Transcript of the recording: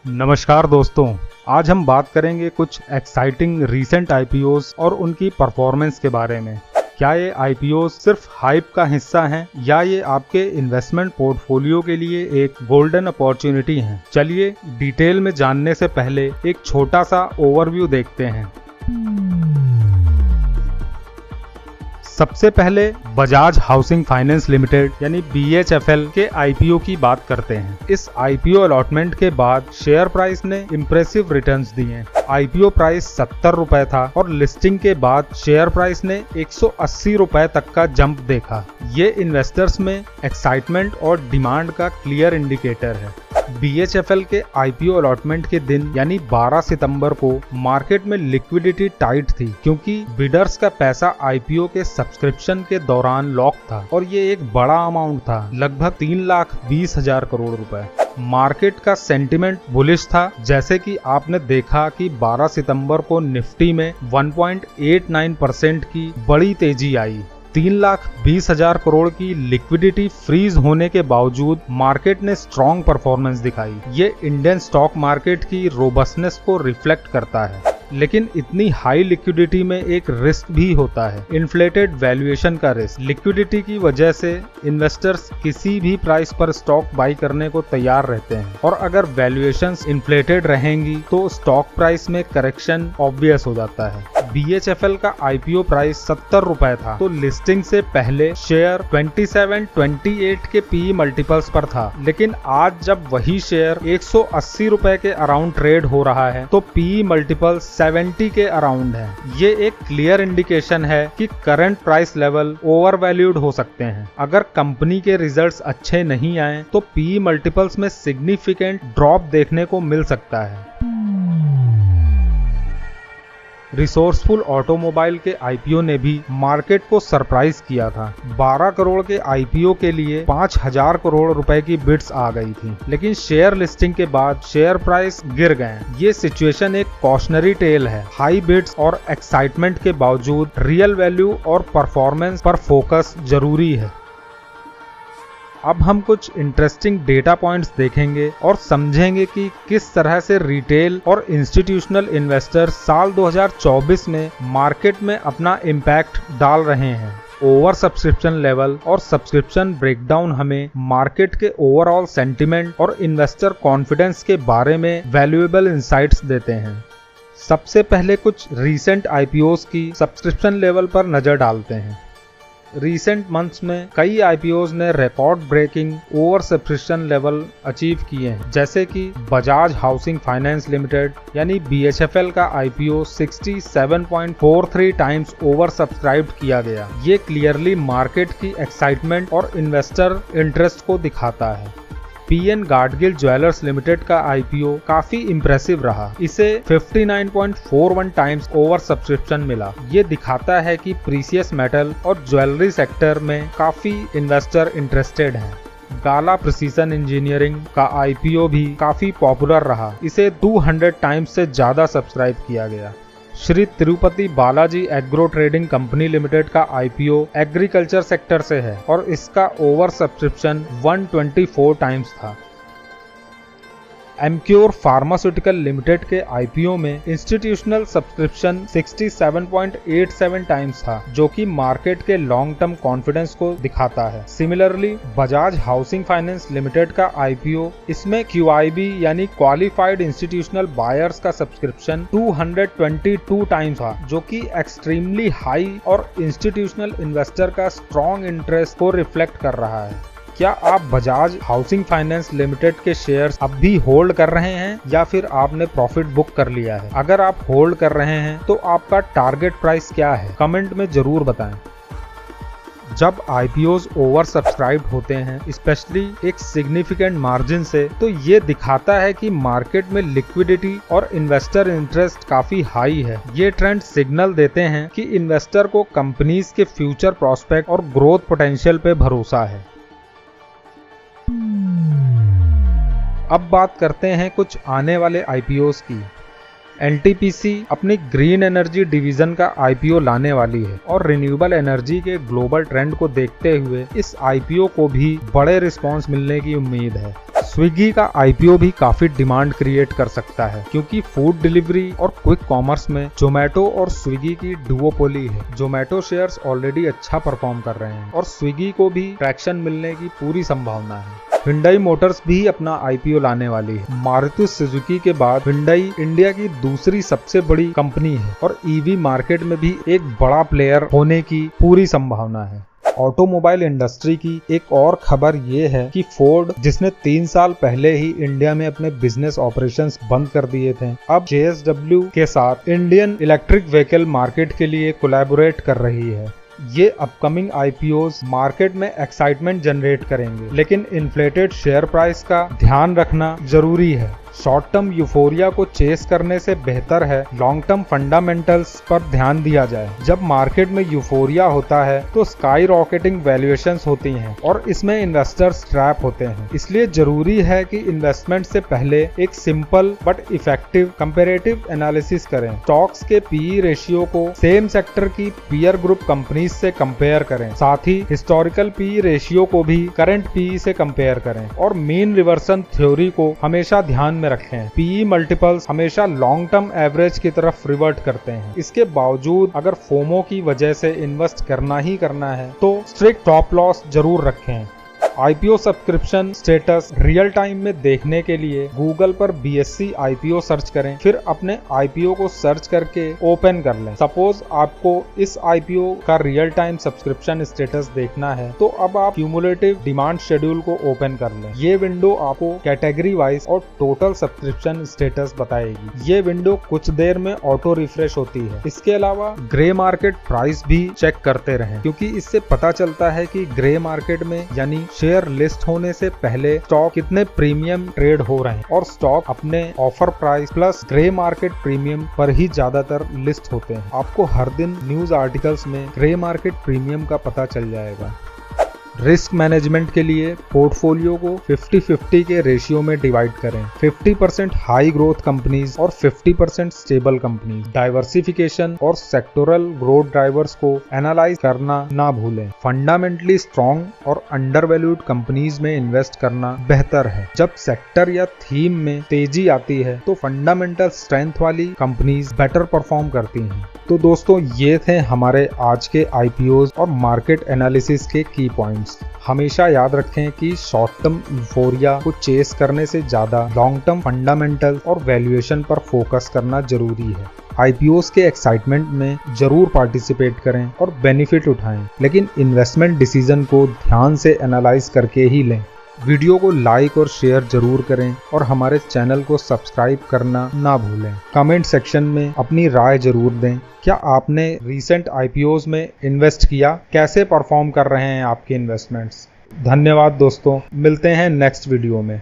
नमस्कार दोस्तों, आज हम बात करेंगे कुछ एक्साइटिंग रीसेंट आईपीओस और उनकी परफॉर्मेंस के बारे में। क्या ये आईपीओस सिर्फ हाइप का हिस्सा हैं या ये आपके इन्वेस्टमेंट पोर्टफोलियो के लिए एक गोल्डन अपॉर्चुनिटी हैं? चलिए डिटेल में जानने से पहले एक छोटा सा ओवरव्यू देखते हैं। सबसे पहले बजाज हाउसिंग फाइनेंस लिमिटेड यानी BHFL के आईपीओ की बात करते हैं। इस आईपीओ अलॉटमेंट के बाद शेयर प्राइस ने इम्प्रेसिव रिटर्न्स दिए। आईपीओ प्राइस 70 रुपए था और लिस्टिंग के बाद शेयर प्राइस ने 180 रुपए तक का जंप देखा। ये इन्वेस्टर्स में एक्साइटमेंट और डिमांड का क्लियर इंडिकेटर है। BHFL के आईपीओ अलॉटमेंट के दिन यानी 12 सितंबर को मार्केट में लिक्विडिटी टाइट थी क्योंकि बिडर्स का पैसा आईपीओ के सब्सक्रिप्शन के दौरान लॉक था और ये एक बड़ा अमाउंट था, लगभग 3,20,000 करोड़ रुपए। मार्केट का सेंटिमेंट बुलिश था, जैसे कि आपने देखा कि 12 सितंबर को निफ्टी में 1.89% की बड़ी तेजी आई। 3,20,000 करोड़ की लिक्विडिटी फ्रीज होने के बावजूद मार्केट ने स्ट्रॉन्ग परफॉर्मेंस दिखाई। ये इंडियन स्टॉक मार्केट की रोबस्टनेस को रिफ्लेक्ट करता है। लेकिन इतनी हाई लिक्विडिटी में एक रिस्क भी होता है, इन्फ्लेटेड वैल्यूएशन का रिस्क। लिक्विडिटी की वजह से इन्वेस्टर्स किसी भी प्राइस पर स्टॉक बाई करने को तैयार रहते हैं और अगर वैल्यूएशंस इन्फ्लेटेड रहेंगी तो स्टॉक प्राइस में करेक्शन ऑब्वियस हो जाता है। BHFL का आईपीओ प्राइस 70 रुपए था तो लिस्टिंग से पहले शेयर 27-28 के PE मल्टीपल्स पर था, लेकिन आज जब वही शेयर 180 रुपए के अराउंड ट्रेड हो रहा है तो PE मल्टीपल 70 के अराउंड है। ये एक क्लियर इंडिकेशन है कि current price level over valued हो सकते हैं। अगर कंपनी के रिजल्ट्स अच्छे नहीं आए तो PE मल्टीपल्स में सिग्निफिकेंट ड्रॉप देखने को मिल सकता है। रिसोर्सफुल ऑटोमोबाइल के आईपीओ ने भी मार्केट को सरप्राइज किया था। 12 करोड़ के आईपीओ के लिए 5,000 करोड़ रुपए की बिड्स आ गई थी, लेकिन शेयर लिस्टिंग के बाद शेयर प्राइस गिर गए। ये सिचुएशन एक कॉशनरी टेल है। हाई बिड्स और एक्साइटमेंट के बावजूद रियल वैल्यू और परफॉर्मेंस पर फोकस जरूरी है। अब हम कुछ इंटरेस्टिंग डेटा पॉइंट्स देखेंगे और समझेंगे कि किस तरह से रिटेल और इंस्टीट्यूशनल इन्वेस्टर साल 2024 में मार्केट में अपना इम्पैक्ट डाल रहे हैं। ओवर सब्सक्रिप्शन लेवल और सब्सक्रिप्शन ब्रेकडाउन हमें मार्केट के ओवरऑल सेंटिमेंट और इन्वेस्टर कॉन्फिडेंस के बारे में वैल्यूएबल इंसाइट्स देते हैं। सबसे पहले कुछ रीसेंट आईपीओस की सब्सक्रिप्शन लेवल पर नजर डालते हैं। रिसेंट मंथ्स में कई आईपीओस ने record breaking oversubscription level achieve किए हैं, जैसे कि बजाज हाउसिंग फाइनेंस लिमिटेड यानी BHFL का आईपीओ 67.43 टाइम्स ओवर सब्सक्राइब्ड किया गया। ये क्लियरली मार्केट की एक्साइटमेंट और इन्वेस्टर इंटरेस्ट को दिखाता है। PN गाडगिल ज्वेलर्स लिमिटेड का आईपीओ काफी इम्प्रेसिव रहा। इसे 59.41 टाइम्स ओवर सब्सक्रिप्शन मिला। ये दिखाता है कि प्रीसियस मेटल और ज्वेलरी सेक्टर में काफी इन्वेस्टर इंटरेस्टेड हैं। गाला प्रिसीजन इंजीनियरिंग का आईपीओ भी काफी पॉपुलर रहा। इसे 200 टाइम्स से ज्यादा सब्सक्राइब किया गया। Shri Tirupati Balaji agro trading company limited का आईपीओ एग्रीकल्चर सेक्टर से है और इसका ओवर सब्सक्रिप्शन 124 टाइम्स था। एमक्योर फार्मास्यूटिकल लिमिटेड के आईपीओ में इंस्टीट्यूशनल सब्सक्रिप्शन 67.87 टाइम्स था, जो कि मार्केट के लॉन्ग टर्म कॉन्फिडेंस को दिखाता है। Similarly Bajaj housing finance limited का आईपीओ, इसमें QIB यानी क्वालिफाइड इंस्टीट्यूशनल बायर्स का सब्सक्रिप्शन 222 टाइम्स था, जो कि एक्सट्रीमली हाई और इंस्टीट्यूशनल इन्वेस्टर का स्ट्रॉन्ग इंटरेस्ट को रिफ्लेक्ट कर रहा है। क्या आप बजाज हाउसिंग फाइनेंस लिमिटेड के शेयर्स अब भी होल्ड कर रहे हैं या फिर आपने प्रॉफिट बुक कर लिया है? अगर आप होल्ड कर रहे हैं तो आपका टारगेट प्राइस क्या है? कमेंट में जरूर बताएं। जब आईपीओस ओवर सब्सक्राइब्ड होते हैं, स्पेशली एक सिग्निफिकेंट मार्जिन से, तो ये दिखाता है कि मार्केट में लिक्विडिटी और इन्वेस्टर इंटरेस्ट काफी हाई है। ये ट्रेंड सिग्नल देते हैं कि इन्वेस्टर को कंपनीज के फ्यूचर प्रोस्पेक्ट और ग्रोथ पोटेंशियल पे भरोसा है। अब बात करते हैं कुछ आने वाले आईपीओस की। NTPC अपनी ग्रीन एनर्जी डिवीजन का आईपीओ लाने वाली है और रिन्यूएबल एनर्जी के ग्लोबल ट्रेंड को देखते हुए इस आईपीओ को भी बड़े रिस्पांस मिलने की उम्मीद है। स्विगी का आईपीओ भी काफी डिमांड क्रिएट कर सकता है, क्योंकि फूड डिलीवरी और क्विक कॉमर्स में जोमेटो और स्विगी की डुओपोली है। जोमेटो शेयर्स ऑलरेडी अच्छा परफॉर्म कर रहे हैं और स्विगी को भी ट्रैक्शन मिलने की पूरी संभावना है। Hyundai मोटर्स भी अपना आईपीओ लाने वाली है। मारुति सुजुकी के बाद Hyundai इंडिया की दूसरी सबसे बड़ी कंपनी है और ईवी मार्केट में भी एक बड़ा प्लेयर होने की पूरी संभावना है। ऑटोमोबाइल इंडस्ट्री की एक और खबर ये है कि फोर्ड, जिसने 3 साल पहले ही इंडिया में अपने बिजनेस ऑपरेशंस बंद कर दिए थे, अब JSW के साथ इंडियन इलेक्ट्रिक व्हीकल मार्केट के लिए कोलैबोरेट कर रही है। ये अपकमिंग आईपीओज मार्केट में एक्साइटमेंट जनरेट करेंगे, लेकिन इन्फ्लेटेड शेयर प्राइस का ध्यान रखना जरूरी है। शॉर्ट टर्म यूफोरिया को चेस करने से बेहतर है लॉन्ग टर्म फंडामेंटल्स पर ध्यान दिया जाए। जब मार्केट में यूफोरिया होता है तो स्काई रॉकेटिंग वैल्यूएशंस होती हैं और इसमें इन्वेस्टर्स ट्रैप होते हैं। इसलिए जरूरी है कि इन्वेस्टमेंट से पहले एक simple but effective comparative analysis करें। स्टॉक्स के पीई रेशियो को सेम सेक्टर की पीयर ग्रुप कंपनीज से कंपेयर करें, साथ ही हिस्टोरिकल पीई रेशियो को भी करंट पीई से कंपेयर करें और मीन रिवर्सन थ्योरी को हमेशा ध्यान में रखें। पीई मल्टीपल्स हमेशा लॉन्ग टर्म एवरेज की तरफ रिवर्ट करते हैं। इसके बावजूद अगर फोमो की वजह से इन्वेस्ट करना ही करना है तो स्ट्रिक्ट स्टॉप लॉस जरूर रखें। IPO subscription status real time में देखने के लिए गूगल पर BSE आईपीओ सर्च करें, फिर अपने आईपीओ को सर्च करके ओपन कर लें। सपोज आपको इस आईपीओ का रियल टाइम सब्सक्रिप्शन स्टेटस देखना है तो अब आप क्यूमुलेटिव डिमांड शेड्यूल को ओपन कर लें। ये विंडो आपको कैटेगरी वाइज और टोटल सब्सक्रिप्शन स्टेटस बताएगी। ये विंडो कुछ देर में ऑटो रिफ्रेश होती है। इसके अलावा ग्रे मार्केट प्राइस भी चेक करते रहें, क्योंकि इससे पता चलता है कि ग्रे मार्केट में यानी शेयर लिस्ट होने से पहले स्टॉक कितने प्रीमियम ट्रेड हो रहे हैं और स्टॉक अपने offer price plus grey market premium पर ही ज्यादातर लिस्ट होते हैं। आपको हर दिन न्यूज आर्टिकल्स में ग्रे मार्केट प्रीमियम का पता चल जाएगा। रिस्क मैनेजमेंट के लिए पोर्टफोलियो को 50-50 के रेशियो में डिवाइड करें। 50% हाई ग्रोथ कंपनीज और 50% स्टेबल कंपनीज। डाइवर्सिफिकेशन और सेक्टोरल ग्रोथ ड्राइवर्स को एनालाइज करना ना भूलें। फंडामेंटली स्ट्रॉन्ग और अंडरवैल्यूड कंपनीज में इन्वेस्ट करना बेहतर है। जब सेक्टर या थीम में तेजी आती है तो फंडामेंटल स्ट्रेंथ वाली कंपनीज बेटर परफॉर्म करती हैं। तो दोस्तों, ये थे हमारे आज के आईपीओज और मार्केट एनालिसिस के की पॉइंट्स। हमेशा याद रखें कि शॉर्ट टर्म यूफोरिया को चेस करने से ज्यादा लॉन्ग टर्म फंडामेंटल और वैल्यूएशन पर फोकस करना जरूरी है। आईपीओज के एक्साइटमेंट में जरूर पार्टिसिपेट करें और बेनिफिट उठाएं, लेकिन इन्वेस्टमेंट डिसीजन को ध्यान से एनालाइज करके ही लें। वीडियो को लाइक और शेयर जरूर करें और हमारे चैनल को सब्सक्राइब करना ना भूलें। कमेंट सेक्शन में अपनी राय जरूर दें। क्या आपने रीसेंट आईपीओज में इन्वेस्ट किया? कैसे परफॉर्म कर रहे हैं आपके इन्वेस्टमेंट्स? धन्यवाद दोस्तों, मिलते हैं नेक्स्ट वीडियो में।